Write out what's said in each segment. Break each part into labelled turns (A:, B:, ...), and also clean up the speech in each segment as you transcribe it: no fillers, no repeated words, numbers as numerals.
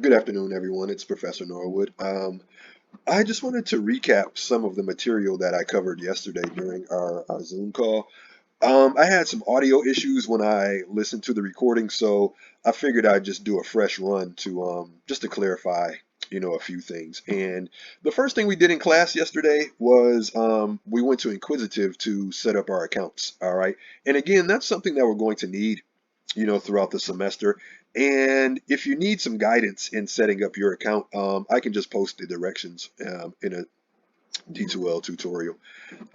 A: Good afternoon, everyone. It's Professor Norwood. I just wanted to recap some of the material that I covered yesterday during our Zoom call. I had some audio issues when I listened to the recording, so I figured I'd just do a fresh run to just to clarify, a few things. And the first thing we did in class yesterday was we went to Inquisitive to set up our accounts. All right, and again, that's something that we're going to need, throughout the semester. And if you need some guidance in setting up your account, I can just post the directions in a D2L tutorial.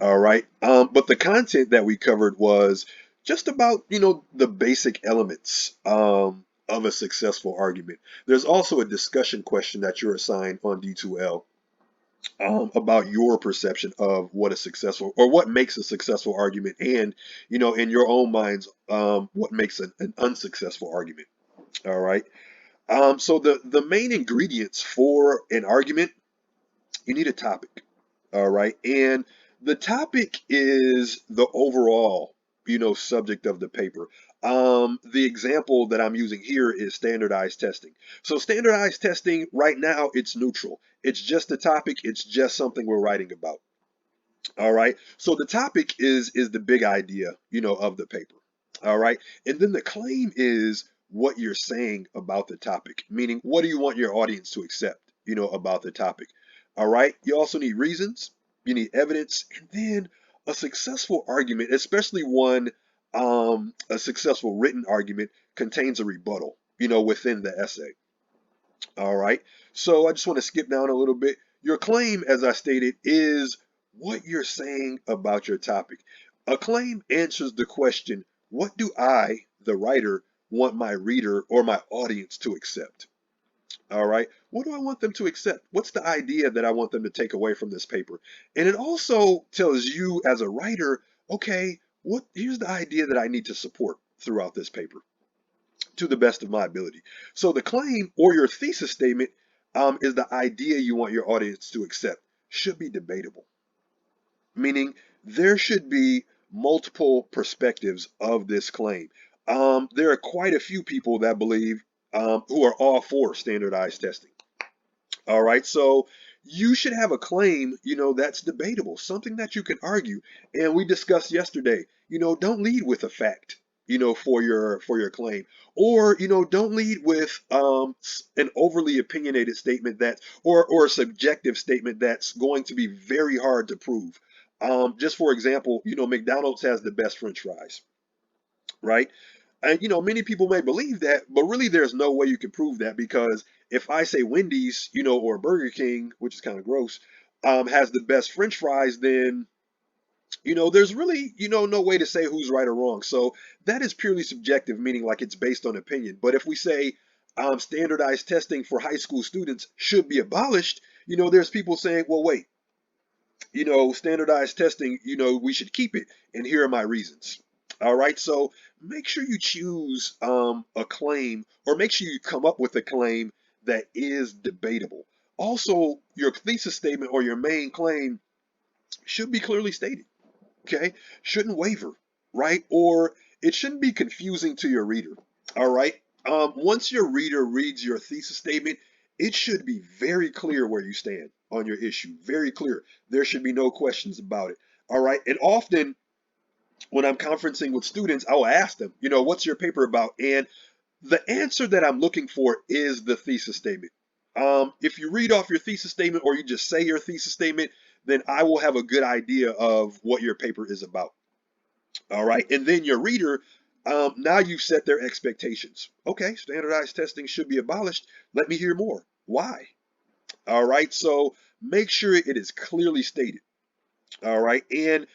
A: All right. But the content that we covered was just about, the basic elements of a successful argument. There's also a discussion question that you're assigned on D2L about your perception of what a successful or what makes a successful argument, and in your own minds, what makes an unsuccessful argument. All right. So the main ingredients for an argument, you need a topic. All right. And the topic is the overall, subject of the paper. The example that I'm using here is standardized testing. So standardized testing right now, it's neutral. It's just a topic. It's just something we're writing about. All right. So the topic is the big idea, of the paper. All right. And then the claim is what you're saying about the topic, meaning what do you want your audience to accept, about the topic. All right. You also need reasons, you need evidence, and then a successful argument, especially one, a successful written argument contains a rebuttal, within the essay. All right. So I just want to skip down a little bit. Your claim, as I stated, is what you're saying about your topic. A claim answers the question, what do I, the writer, want my reader or my audience to accept? All right. What do I want them to accept? What's the idea that I want them to take away from this paper? And it also tells you as a writer, okay, here's the idea that I need to support throughout this paper to the best of my ability. So the claim or your thesis statement, is the idea you want your audience to accept, should be debatable, meaning there should be multiple perspectives of this claim. There are quite a few people that believe, who are all for standardized testing. All right, so you should have a claim, that's debatable, something that you can argue. And we discussed yesterday, don't lead with a fact, for your claim, or don't lead with an overly opinionated statement that or a subjective statement that's going to be very hard to prove. Just for example, McDonald's has the best French fries, right? And many people may believe that, but really there's no way you can prove that, because if I say Wendy's, or Burger King, which is kind of gross, has the best French fries, then there's really, no way to say who's right or wrong. So that is purely subjective, meaning like it's based on opinion. But if we say standardized testing for high school students should be abolished, there's people saying, well, wait, standardized testing, we should keep it, and here are my reasons. All right, so make sure you choose a claim, or make sure you come up with a claim that is debatable. Also, your thesis statement or your main claim should be clearly stated, okay? Shouldn't waver, right? Or it shouldn't be confusing to your reader, all right? Once your reader reads your thesis statement, it should be very clear where you stand on your issue, very clear. There should be no questions about it, all right? And often when I'm conferencing with students, I will ask them, what's your paper about? And the answer that I'm looking for is the thesis statement. If you read off your thesis statement or you just say your thesis statement, then I will have a good idea of what your paper is about. All right. And then your reader, now you've set their expectations. Okay, standardized testing should be abolished. Let me hear more. Why? All right. So make sure it is clearly stated. All right. And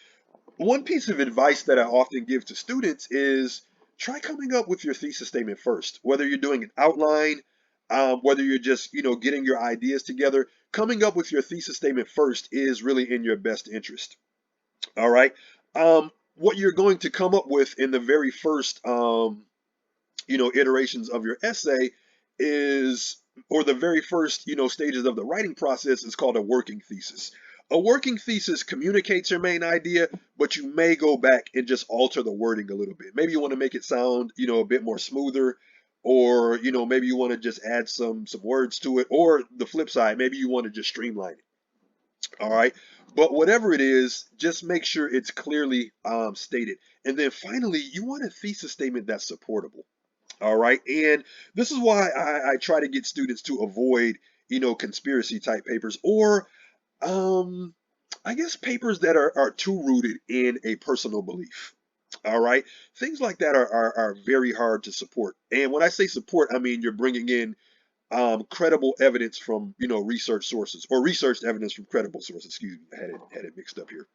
A: one piece of advice that I often give to students is try coming up with your thesis statement first, whether you're doing an outline, whether you're just, getting your ideas together. Coming up with your thesis statement first is really in your best interest. All right. What you're going to come up with in the very first, iterations of your essay is, or the very first, stages of the writing process is called a working thesis. A working thesis communicates your main idea, but you may go back and just alter the wording a little bit. Maybe you want to make it sound, a bit more smoother. or maybe you want to just add some words to it, or the flip side, maybe you want to just streamline it. All right. But whatever it is, just make sure it's clearly stated. And then finally, you want a thesis statement that's supportable. All right. And this is why I try to get students to avoid, conspiracy type papers, or um, I guess papers that are too rooted in a personal belief. All right. Things like that are very hard to support. And when I say support, I mean you're bringing in credible evidence from research sources, or researched evidence from credible sources. Excuse me, I had it mixed up here.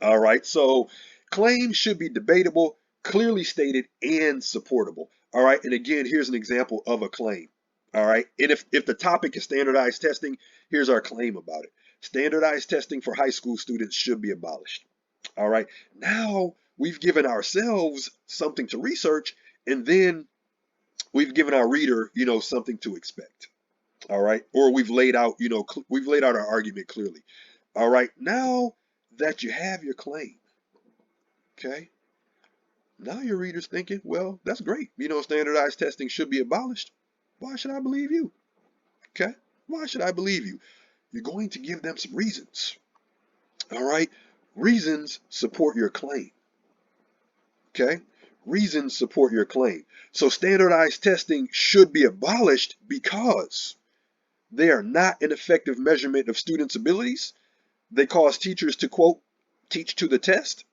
A: All right, so claims should be debatable, clearly stated, and supportable. All right, and again, here's an example of a claim. All right, and if the topic is standardized testing, here's our claim about it. Standardized testing for high school students should be abolished. All right, now we've given ourselves something to research, and then we've given our reader, something to expect. All right, or we've laid out our argument clearly. All right, now that you have your claim, okay, now your reader's thinking, well, that's great. Standardized testing should be abolished. Why should I believe you? Okay, why should I believe you? You're going to give them some reasons. All right, reasons support your claim. Okay, reasons support your claim. So standardized testing should be abolished because they are not an effective measurement of students' abilities. They cause teachers to, quote, teach to the test.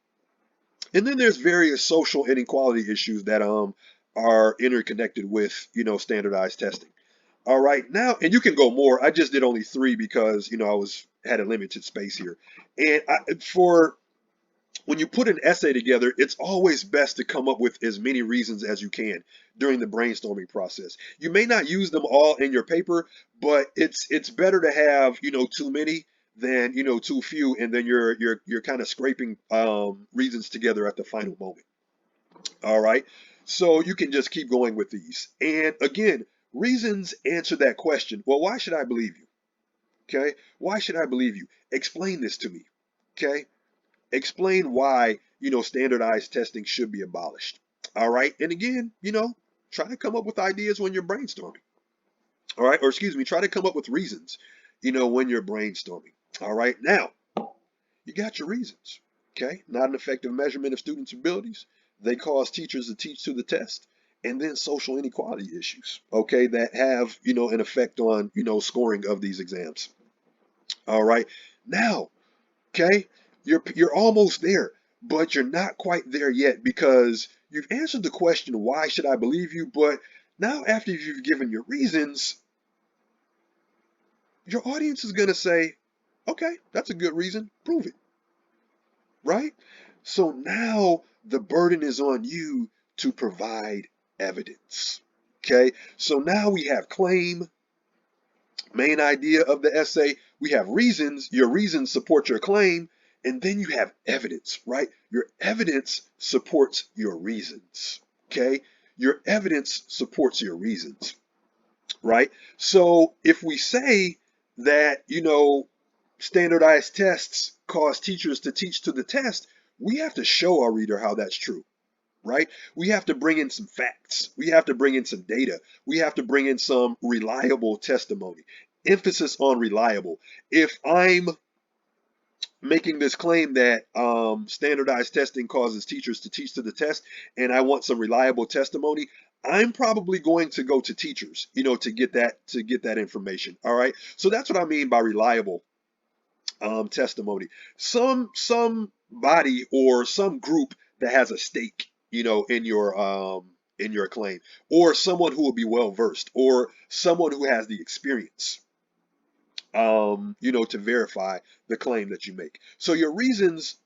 A: And then there's various social inequality issues that are interconnected with, standardized testing. All right, now, and you can go more. I just did only three because, had a limited space here. And for when you put an essay together, it's always best to come up with as many reasons as you can during the brainstorming process. You may not use them all in your paper, but it's better to have, too many than, too few, and then you're kind of scraping reasons together at the final moment. All right. So you can just keep going with these. And again, reasons answer that question. Well, why should I believe you? Okay. Why should I believe you? Explain this to me. Okay. Explain why, standardized testing should be abolished. All right. And again, try to come up with ideas when you're brainstorming. All right. Or excuse me, try to come up with reasons, when you're brainstorming. All right. Now, you got your reasons. Okay. Not an effective measurement of students' abilities. They cause teachers to teach to the test. And then social inequality issues, okay, that have, an effect on, scoring of these exams. All right. Now, okay, you're almost there, but you're not quite there yet because you've answered the question, why should I believe you? But now after you've given your reasons, your audience is going to say, okay, that's a good reason. Prove it. Right? So now the burden is on you to provide evidence. Okay? So now we have claim, main idea of the essay. We have reasons. Your reasons support your claim. And then you have evidence, right? Your evidence supports your reasons. Okay? Your evidence supports your reasons, right? So if we say that, standardized tests cause teachers to teach to the test, we have to show our reader how that's true, right? We have to bring in some facts. We have to bring in some data. We have to bring in some reliable testimony. Emphasis on reliable. If I'm making this claim that standardized testing causes teachers to teach to the test, and I want some reliable testimony, I'm probably going to go to teachers, to get that information. All right. So that's what I mean by reliable testimony. Somebody or some group that has a stake, in your claim, or someone who will be well versed, or someone who has the experience, to verify the claim that you make. So your reasons,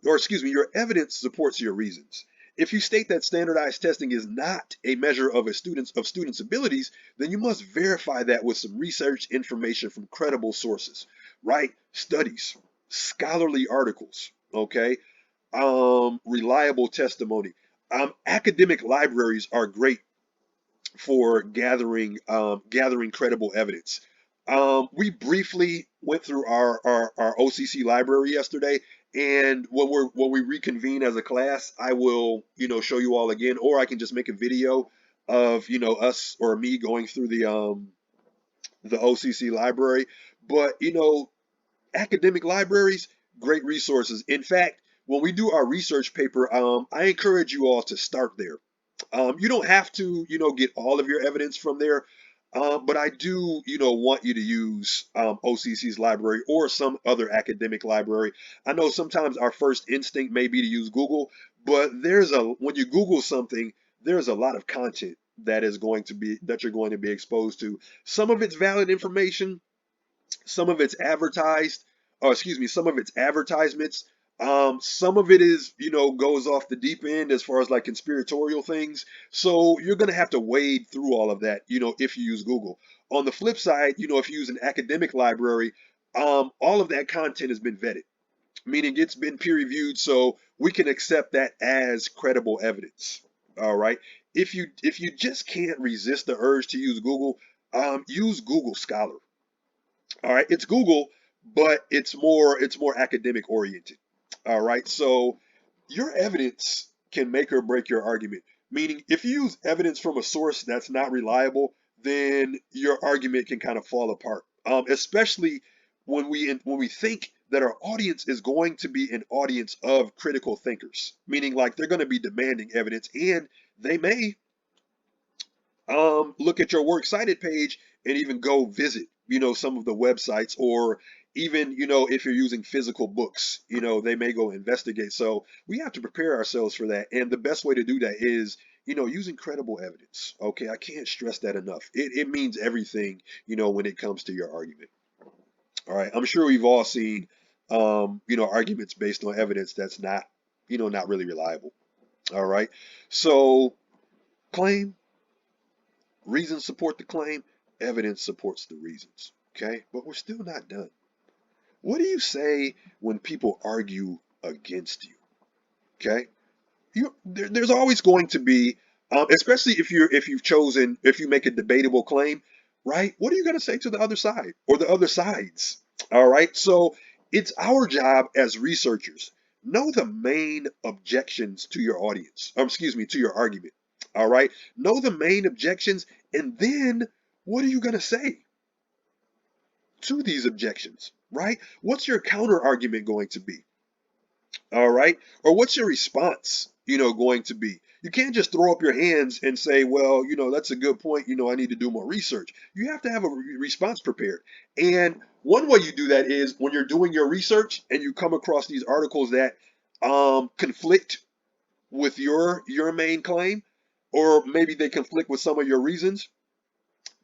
A: or excuse me, your evidence supports your reasons. If you state that standardized testing is not a measure of students' abilities, then you must verify that with some research information from credible sources, right? Studies, scholarly articles, okay? Reliable testimony. Academic libraries are great for gathering credible evidence. We briefly went through our OCC library yesterday, and when we reconvene as a class, I will show you all again, or I can just make a video of, us or me going through the OCC library, but academic libraries, great resources. In fact, when we do our research paper, I encourage you all to start there. You don't have to, get all of your evidence from there, but I do, want you to use OCC's library or some other academic library. I know sometimes our first instinct may be to use Google, but when you Google something, there's a lot of content that you're going to be exposed to. Some of it's valid information, some of it's advertised, or excuse me, some of it's advertisements. Some of it is, goes off the deep end as far as like conspiratorial things. So you're going to have to wade through all of that, if you use Google. On the flip side, if you use an academic library, all of that content has been vetted, meaning it's been peer reviewed, so we can accept that as credible evidence. All right. If you just can't resist the urge to use Google, use Google Scholar. All right, it's Google, but it's more academic oriented. All right, so your evidence can make or break your argument. Meaning, if you use evidence from a source that's not reliable, then your argument can kind of fall apart. Especially when we think that our audience is going to be an audience of critical thinkers, meaning like they're going to be demanding evidence, and they may look at your works cited page and even go visit, some of the websites, or even, if you're using physical books, they may go investigate. So we have to prepare ourselves for that. And the best way to do that is, using credible evidence. Okay, I can't stress that enough. It means everything, when it comes to your argument. All right, I'm sure we've all seen, arguments based on evidence that's not really reliable. All right, so claim. Reasons support the claim, evidence supports the reasons. Okay, but we're still not done. What do you say when people argue against you? Okay, there's always going to be, especially if you make a debatable claim, right? What are you going to say to the other side or the other sides? All right, so it's our job as researchers, know the main objections to your audience, excuse me, to your argument. All right, know the main objections, and then what are you going to say to these objections, right? What's your counter argument going to be? All right. Or what's your response, going to be? You can't just throw up your hands and say, well, that's a good point. I need to do more research. You have to have a response prepared. And one way you do that is when you're doing your research and you come across these articles that conflict with your main claim, or maybe they conflict with some of your reasons,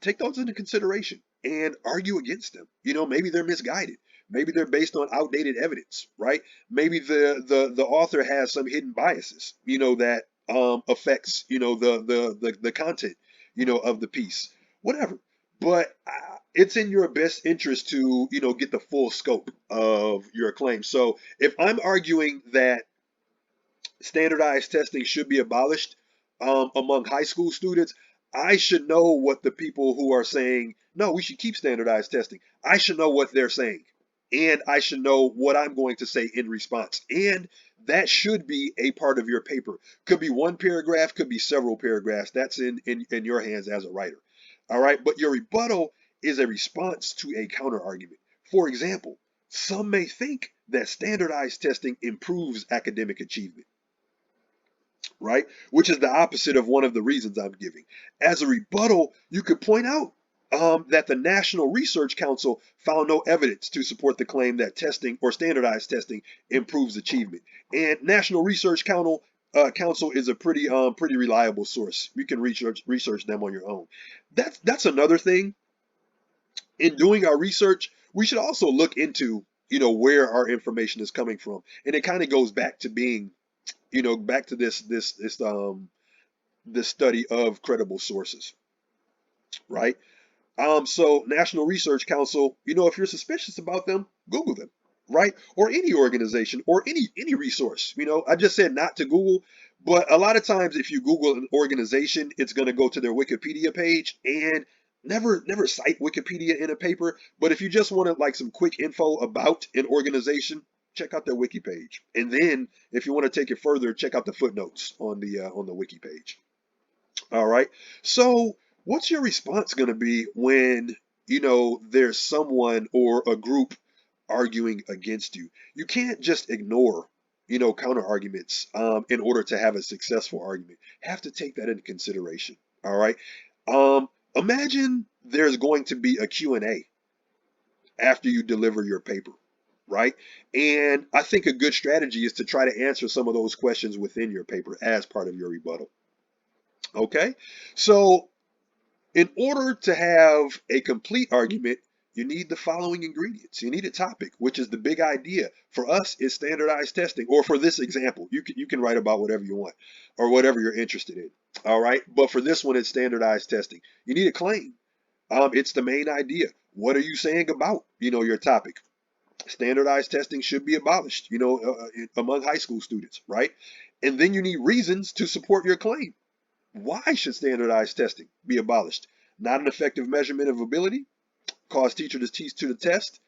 A: take those into consideration and argue against them. Maybe they're misguided. Maybe they're based on outdated evidence, right? Maybe the author has some hidden biases, that affects, the content, of the piece, whatever. But it's in your best interest to, get the full scope of your claim. So if I'm arguing that standardized testing should be abolished among high school students, I should know what the people who are saying, no, we should keep standardized testing. I should know what they're saying. And I should know what I'm going to say in response. And that should be a part of your paper. Could be one paragraph, could be several paragraphs. That's in your hands as a writer. All right. But your rebuttal is a response to a counter argument. For example, some may think that standardized testing improves academic achievement, right? Which is the opposite of one of the reasons I'm giving. As a rebuttal, you could point out that the National Research Council found no evidence to support the claim that testing or standardized testing improves achievement. And National Research Council is a pretty reliable source. You can research them on your own. That's another thing. In doing our research, we should also look into where our information is coming from, and it kind of goes back to being back to this study of credible sources, right? So National Research Council, if you're suspicious about them, Google them, right? Or any organization or any resource. I just said not to Google, but a lot of times if you Google an organization, it's going to go to their Wikipedia page, and never cite Wikipedia in a paper. But if you just wanted like some quick info about an organization, check out their wiki page. And then if you want to take it further, check out the footnotes on the wiki page. All right. So what's your response going to be when, there's someone or a group arguing against you? You can't just ignore, counter arguments in order to have a successful argument. Have to take that into consideration. All right. Imagine there's going to be a Q&A after you deliver your paper, right? And I think a good strategy is to try to answer some of those questions within your paper as part of your rebuttal. Okay? So in order to have a complete argument, you need the following ingredients. You need a topic, which is the big idea. For us, is standardized testing. Or for this example, you can write about whatever you want or whatever you're interested in. All right. But for this one, it's standardized testing. You need a claim. It's the main idea. What are you saying about, your topic? Standardized testing should be abolished, among high school students, right? And then you need reasons to support your claim. Why should standardized testing be abolished? Not an effective measurement of ability, cause teachers to teach to the test,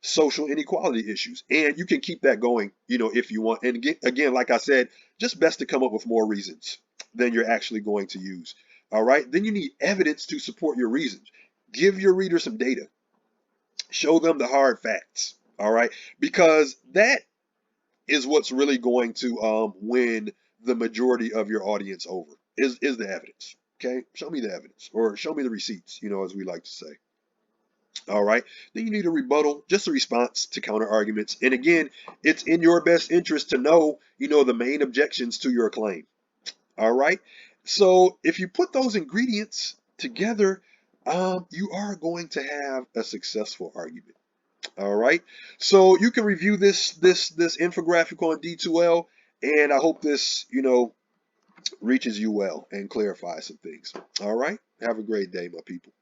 A: social inequality issues. And you can keep that going, if you want. And again, like I said, just best to come up with more reasons than you're actually going to use. All right. Then you need evidence to support your reasons. Give your reader some data. Show them the hard facts. All right. Because that is what's really going to win the majority of your audience over is the evidence. Okay, show me the evidence or show me the receipts, as we like to say. All right, then you need a rebuttal, just a response to counter arguments. And again, it's in your best interest to know, the main objections to your claim. All right, so if you put those ingredients together, you are going to have a successful argument. All right. So you can review this infographic on D2L, and I hope this, reaches you well and clarifies some things. All right. Have a great day, my people.